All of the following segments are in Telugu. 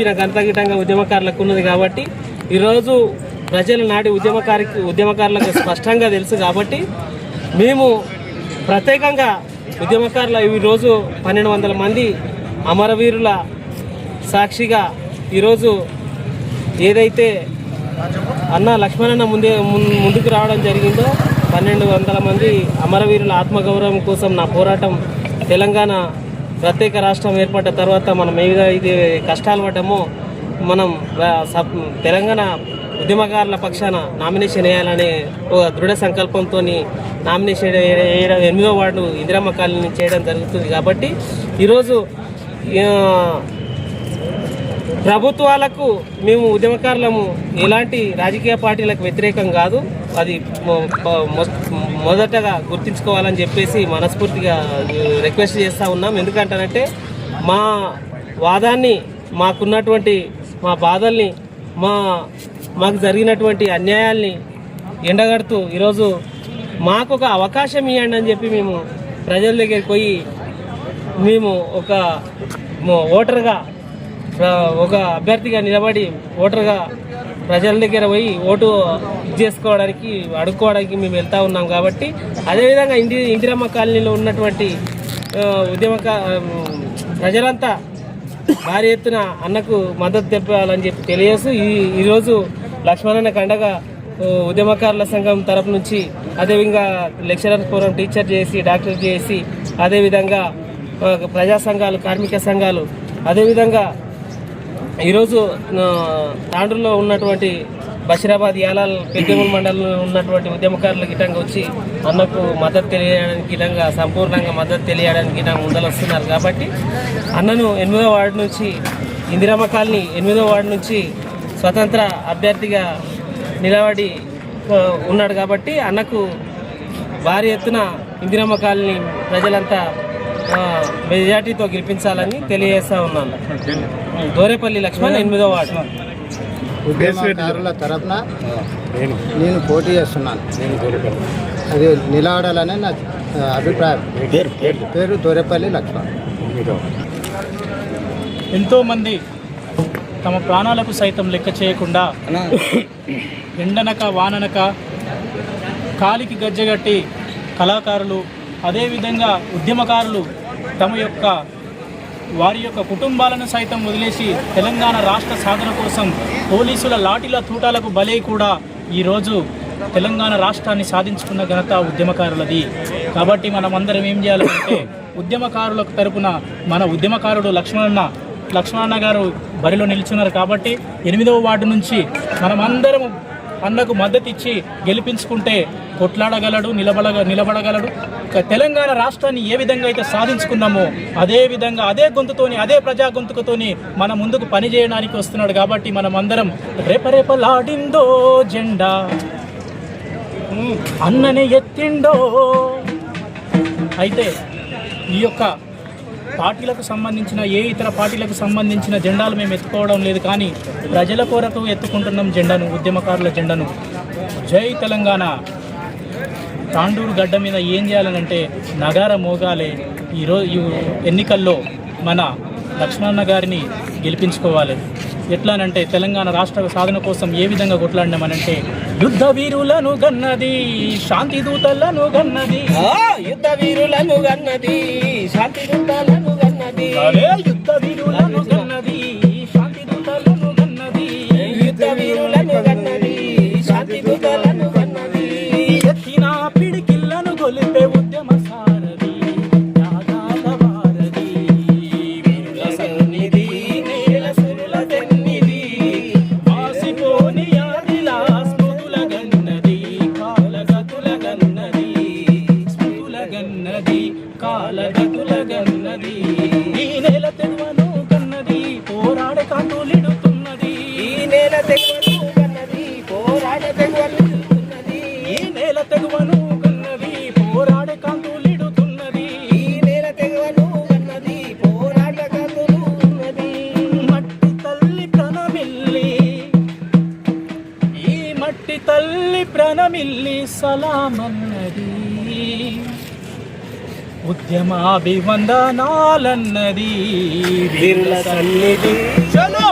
చెప్పిన ఘనతగిటంగా ఉద్యమకారులకు ఉన్నది కాబట్టి ఈరోజు ప్రజల నాటి ఉద్యమకారులకు స్పష్టంగా తెలుసు కాబట్టి మేము ప్రత్యేకంగా ఉద్యమకారుల ఈరోజు 1200 మంది అమరవీరుల సాక్షిగా ఈరోజు ఏదైతే అన్న లక్ష్మణన్న ముందుకు రావడం జరిగిందో 1200 మంది అమరవీరుల ఆత్మగౌరవం కోసం నా పోరాటం తెలంగాణ ప్రత్యేక రాష్ట్రం ఏర్పడ్డ తర్వాత మనం ఏదైతే కష్టాలు పడ్డామో మనం తెలంగాణ ఉద్యమకారుల పక్షాన నామినేషన్ వేయాలనే ఒక దృఢ సంకల్పంతో నామినేషన్ 8వ వార్డు ఇందిరమ్మ కాలనీ చేయడం జరుగుతుంది కాబట్టి ఈరోజు ప్రభుత్వాలకు మేము ఉద్యమకారులము ఎలాంటి రాజకీయ పార్టీలకు వ్యతిరేకం కాదు, అది మొదటగా గుర్తించుకోవాలని చెప్పేసి మనస్ఫూర్తిగా రిక్వెస్ట్ చేస్తూ ఉన్నాం. ఎందుకంటానంటే మా వాదాన్ని, మాకున్నటువంటి మా బాధల్ని, మాకు జరిగినటువంటి అన్యాయాల్ని ఎండగడుతూ ఈరోజు మాకు ఒక అవకాశం ఇవ్వండి అని చెప్పి మేము ప్రజల దగ్గరికి పోయి మేము ఒక ఓటర్గా ఒక అభ్యర్థిగా నిలబడి ఓటర్గా ప్రజల దగ్గర పోయి ఓటు చేసుకోవడానికి అడుక్కోవడానికి మేము వెళ్తూ ఉన్నాం. కాబట్టి అదేవిధంగా ఇందిరమ్మ కాలనీలో ఉన్నటువంటి ప్రజలంతా భారీ ఎత్తున అన్నకు మద్దతు తెప్పాలని చెప్పి తెలియజేస్తూ ఈరోజు లక్ష్మణన్న కండగా ఉద్యమకారుల సంఘం తరపు నుంచి, అదేవిధంగా లెక్చరర్ ఫోరం టీచర్ చేసి డాక్టర్ చేసి, అదేవిధంగా ప్రజా సంఘాలు, కార్మిక సంఘాలు, అదేవిధంగా ఈరోజు తాండ్రులో ఉన్నటువంటి బషీరాబాద్ యాలాల్ పెద్దమూల్ మండలంలో ఉన్నటువంటి ఉద్యమకారుల గిటంగా వచ్చి అన్నకు మద్దతు తెలియడానికి గిటంగా సంపూర్ణంగా మద్దతు తెలియడానికి ముందలు వస్తున్నారు. కాబట్టి అన్నను 8వ వార్డు నుంచి ఇందిరమ్మ కాలనీ 8వ వార్డు నుంచి స్వతంత్ర అభ్యర్థిగా నిలబడి ఉన్నాడు. కాబట్టి అన్నకు భారీ ఎత్తున ఇందిరమ్మ కాలనీ ప్రజలంతా మెజార్టీతో గెలిపించాలని తెలియజేస్తూ ఉన్నాను. దోరేపల్లి లక్ష్మణ్, 8వ వార్డు. ఉద్యమకారుల తరఫున నేను పోటీ చేస్తున్నాను. అది నిలబడాలనే నా అభిప్రాయం. పేరు దోరేపల్లి లక్ష్మణ్. ఎంతోమంది తమ ప్రాణాలకు సైతం లెక్క చేయకుండా ఎండనక వాననక కాలికి గజ్జగట్టి కళాకారులు, అదేవిధంగా ఉద్యమకారులు వారి యొక్క కుటుంబాలను సైతం వదిలేసి తెలంగాణ రాష్ట్ర సాధన కోసం పోలీసుల లాఠీల తూటాలకు బలై కూడా ఈరోజు తెలంగాణ రాష్ట్రాన్ని సాధించుకున్న ఘనత ఉద్యమకారులది. కాబట్టి మనమందరం ఏం చేయాలంటే ఉద్యమకారులకు తరపున మన ఉద్యమకారుడు లక్ష్మణన్న గారు బరిలో నిల్చున్నారు. కాబట్టి 8వ వార్డు నుంచి మనమందరం అన్నకు మద్దతు ఇచ్చి గెలిపించుకుంటే కొట్లాడగలడు, నిలబడగలడు. తెలంగాణ రాష్ట్రాన్ని ఏ విధంగా అయితే సాధించుకున్నామో అదే విధంగా అదే గొంతుతోని, అదే ప్రజా గొంతుకతోని మన ముందుకు పనిచేయడానికి వస్తున్నాడు. కాబట్టి మనం అందరం రేపరేపలాడిందో జెండా అన్ననే ఎత్తిండో. అయితే ఈ యొక్క పార్టీలకు సంబంధించిన ఇతర పార్టీలకు సంబంధించిన జెండాలు మేము ఎత్తుకోవడం లేదు, కానీ ప్రజల కొరకు ఎత్తుకుంటున్నాం జెండాను, ఉద్యమకారుల జెండాను. జై తెలంగాణ. తాండూరు గడ్డ మీద ఏం చేయాలనంటే నగార మోగాలే. ఈ ఎన్నికల్లో మన లక్ష్మణన్న గారిని గెలిపించుకోవాలి. ఎట్లానంటే తెలంగాణ రాష్ట్ర సాధన కోసం ఏ విధంగా కొట్లాడినామనంటే యుద్ధ వీరులను గన్నది, శాంతి దూతలను గన్నది, యుద్ధ వీరులను గన్నది, శాంతి దూతలను గన్నది, యుద్ధ వీరులను గన్నది, శాంతి దూతలను గన్నది, యుద్ధ వీరులను గన్నది, శాంతి దూతలను గన్నది, ఎత్తిన పిడికిళ్లను గొలిపే ఉద్యమ సారథి, త్యాగాల వారధి, వీరుల సన్నిధి, నేల సురుల తెన్నిధి, వాసిపోని ఆదిలా స్మృతుల గన్నది, కాలగతుల గన్నది, స్మృతుల గన్నది, కాలగతుల గన్నది. ఈ నేల తెగువను గన్నది, పోరాడే కాంతులిడుతున్నది, ఈ నేల తెగువను గన్నది, పోరాడే తెగువలిడుతున్నది, ఈ నేల తెగువను గన్నది, పోరాడే కాంతులిడుతున్నది, ఈ నేల తెగువను గన్నది, పోరాడే కాంతులున్నది. మట్టి తల్లి ప్రణమిల్లి, ఈ మట్టి తల్లి ప్రణమిల్లి సలామన్నది, ఉద్యమాభివందనాలన్నది, వీరుల సన్నిధి చలో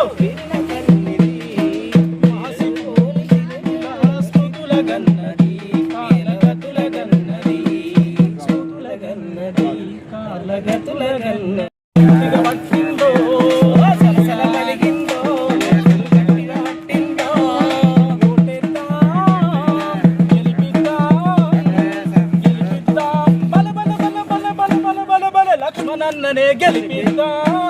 లక్ష్మణన్ననే గెలిపిద్దాం